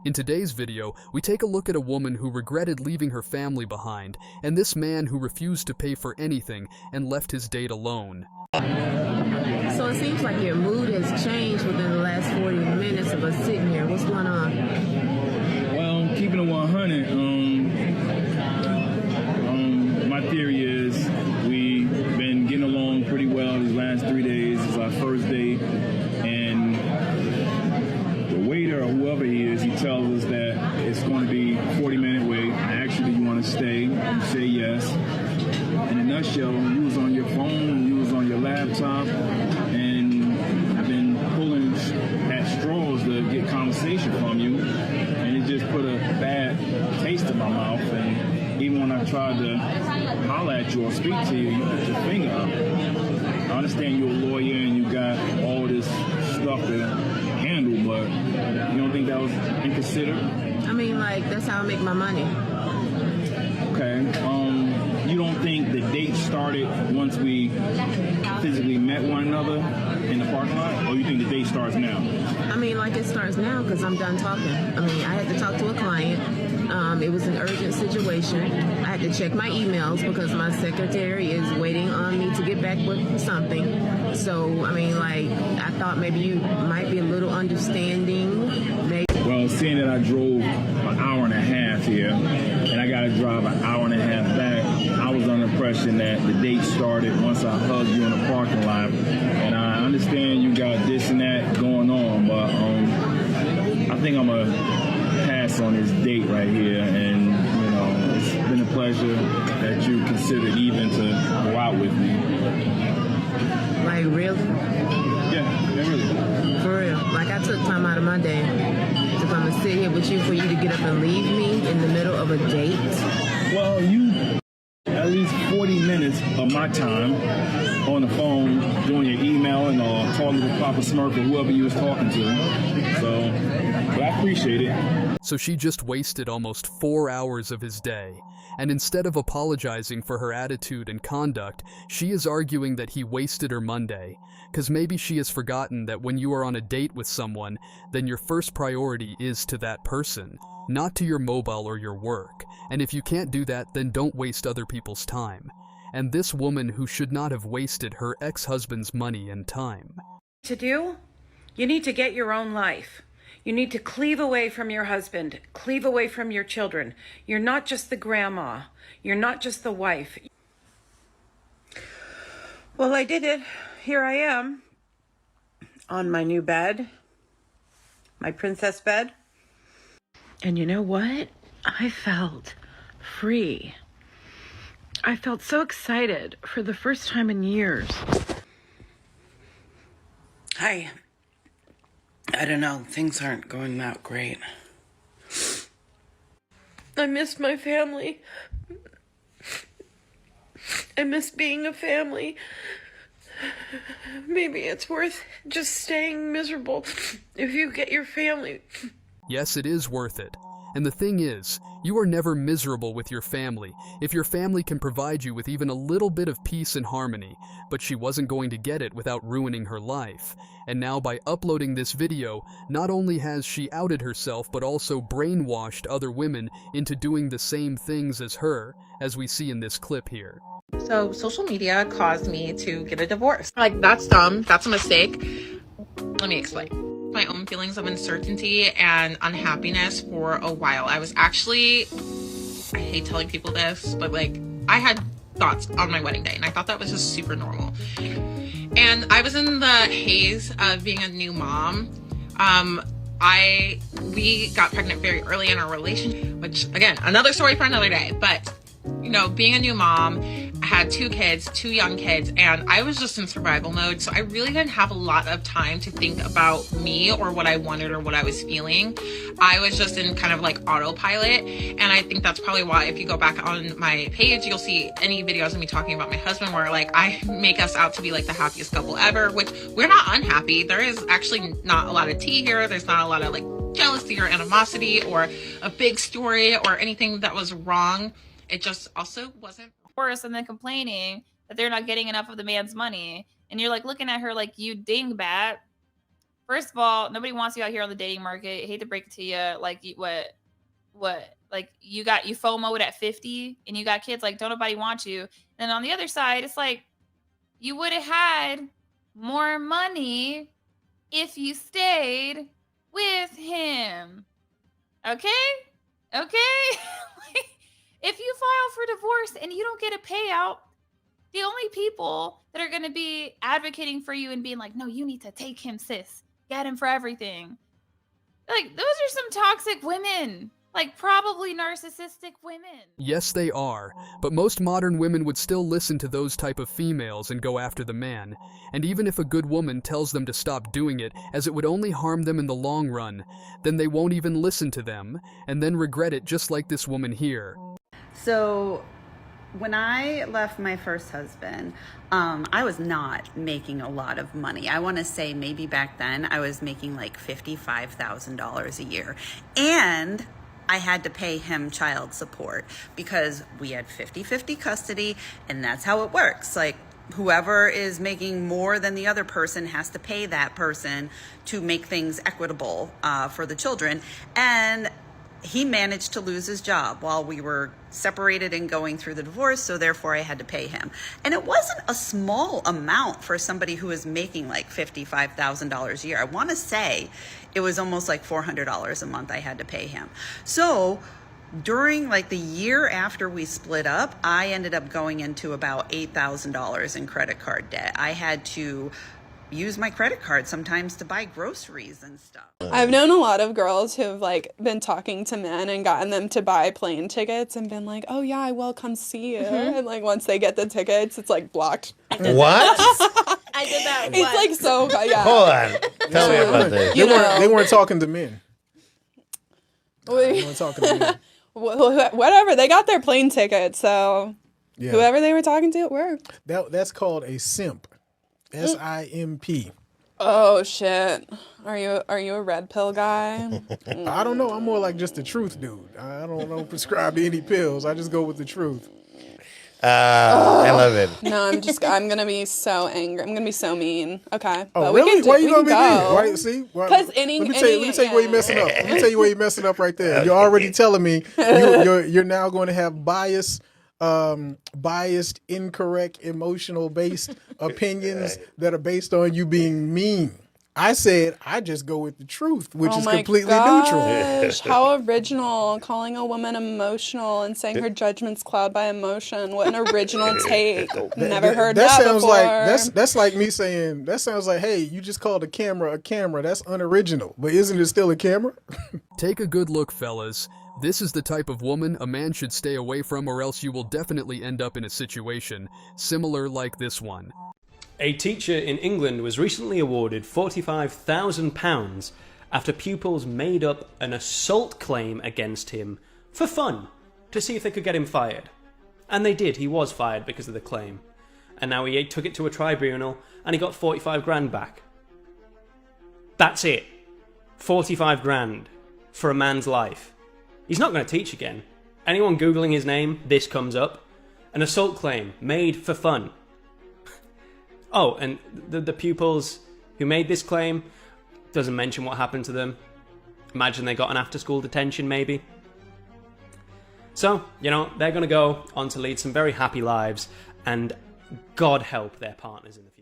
In today's video, we take a look at a woman who regretted leaving her family behind, and this man who refused to pay for anything and left his date alone. So it seems like your mood has changed within the last 40 minutes of us sitting here. What's going on? Well, keeping it 100, my theory is we've been getting along pretty well these last 3 days. It's our first date, and the waiter or whoever he is, he tells us that it's going to be a 40-minute wait. Actually, you want to stay? You say yes. In a nutshell, you was on your phone, you was on your laptop, and I've been pulling at straws to get conversation from you, and it just put a bad taste in my mouth. And even when I tried to holler at you or speak to you, you put your finger up. I understand you're a lawyer and you got all this stuff to handle, but you don't think that was inconsiderate? I mean, like, that's how I make my money. Okay. You don't think the date started once we physically met one another in the parking lot, or you think the date starts now? I mean, like, it starts now because I'm done talking. I mean, I had to talk to a client. It was an urgent situation. I had to check my emails because my secretary is waiting on me to get back with something. So, I mean, like, I thought maybe you might be a little understanding. Maybe. Well, seeing that I drove an hour and a half here, and I got to drive an hour and a half back, I was under the impression that the date started once I hugged you in the parking lot. And I understand you got this and that going on, but I think I'm going to pass on this date right here. And, you know, it's been a pleasure that you considered even to go out with me. Like, really? Yeah, really. For real. Like, I took time out of my day to come and sit here with you for you to get up and leave me in the middle of a date. Well, you at least 40 minutes of my time on the phone doing your emailing or talking to Papa Smurf or whoever you was talking to. So, but I appreciate it. So she just wasted almost 4 hours of his day, and instead of apologizing for her attitude and conduct, she is arguing that he wasted her Monday, because maybe she has forgotten that when you are on a date with someone, then your first priority is to that person, not to your mobile or your work, and if you can't do that, then don't waste other people's time. And this woman who should not have wasted her ex-husband's money and time. To do? You need to get your own life. You need to cleave away from your husband, cleave away from your children. You're not just the grandma. You're not just the wife. Well, I did it. Here I am on my new bed, my princess bed. And you know what? I felt free. I felt so excited for the first time in years. I don't know, things aren't going that great. I miss my family. I miss being a family. Maybe it's worth just staying miserable if you get your family. Yes, it is worth it. And the thing is, you are never miserable with your family if your family can provide you with even a little bit of peace and harmony, but she wasn't going to get it without ruining her life. And now by uploading this video, not only has she outed herself but also brainwashed other women into doing the same things as her, as we see in this clip here. So social media caused me to get a divorce. Like, that's dumb, that's a mistake. Let me explain. My own feelings of uncertainty and unhappiness for a while. I was actually, I hate telling people this, but like, I had thoughts on my wedding day and I thought that was just super normal. And I was in the haze of being a new mom. We got pregnant very early in our relationship, which again, another story for another day, but you know, being a new mom, I had 2 kids, 2 young kids, and I was just in survival mode. So I really didn't have a lot of time to think about me or what I wanted or what I was feeling. I was just in kind of like autopilot. And I think that's probably why if you go back on my page, you'll see any videos of me talking about my husband where like I make us out to be like the happiest couple ever, which we're not unhappy. There is actually not a lot of tea here. There's not a lot of like jealousy or animosity or a big story or anything that was wrong. It just also wasn't worse, and then complaining that they're not getting enough of the man's money. And you're like looking at her like, you dingbat. First of all, nobody wants you out here on the dating market. I hate to break it to you. Like, what? Like, you FOMO'd at 50 and you got kids. Like, don't nobody want you. And on the other side, it's like, you would have had more money if you stayed with him. Okay? If you file for divorce and you don't get a payout, the only people that are going to be advocating for you and being like, no, you need to take him, sis. Get him for everything. Like, those are some toxic women. Like, probably narcissistic women. Yes, they are, but most modern women would still listen to those type of females and go after the man. And even if a good woman tells them to stop doing it, as it would only harm them in the long run, then they won't even listen to them, and then regret it just like this woman here. So when I left my first husband, I was not making a lot of money. I want to say maybe back then I was making like $55,000 a year. And I had to pay him child support because we had 50-50 custody, and that's how it works. Like, whoever is making more than the other person has to pay that person to make things equitable for the children. And he managed to lose his job while we were separated and going through the divorce, so therefore I had to pay him. And it wasn't a small amount for somebody who was making like $55,000 a year. I want to say it was almost like $400 a month I had to pay him. So during like the year after we split up, I ended up going into about $8,000 in credit card debt. I had to use my credit card sometimes to buy groceries and stuff. I've known a lot of girls who've like been talking to men and gotten them to buy plane tickets and been like, oh yeah, I will come see you. And like once they get the tickets, it's like blocked. What? I did that It's like so, yeah. Hold on. Tell me about this. They weren't talking to men. They weren't talking to men. Whatever, they got their plane ticket, so yeah. Whoever they were talking to, it worked. That's called a simp. SIMP. Oh shit! Are you a red pill guy? I don't know. I'm more like just the truth dude. I don't prescribe to any pills. I just go with the truth. I love it. No, I'm gonna be so angry. I'm gonna be so mean. Okay. Oh but really? Why are you gonna be go. mean? Why? See? Because let me tell you where you're messing up. Let me tell you where you're messing up right there. You're already telling me you're now going to have biased, incorrect, emotional based opinions that are based on you being mean. I said I just go with the truth, which is completely neutral. How original, calling a woman emotional and saying her judgment's clouded by emotion. What an original take. Never heard that sounds before. Like that's like me saying that sounds like, hey, you just called a camera a camera. That's unoriginal, but isn't it still a camera? Take a good look, fellas. This is the type of woman a man should stay away from, or else you will definitely end up in a situation similar like this one. A teacher in England was recently awarded £45,000 after pupils made up an assault claim against him for fun, to see if they could get him fired. And they did. He was fired because of the claim. And now he took it to a tribunal and he got 45 grand back. That's it. 45 grand for a man's life. He's not going to teach again. Anyone Googling his name, this comes up. An assault claim made for fun. Oh, and the pupils who made this claim, doesn't mention what happened to them. Imagine they got an after-school detention, maybe. So, they're going to go on to lead some very happy lives, and God help their partners in the future.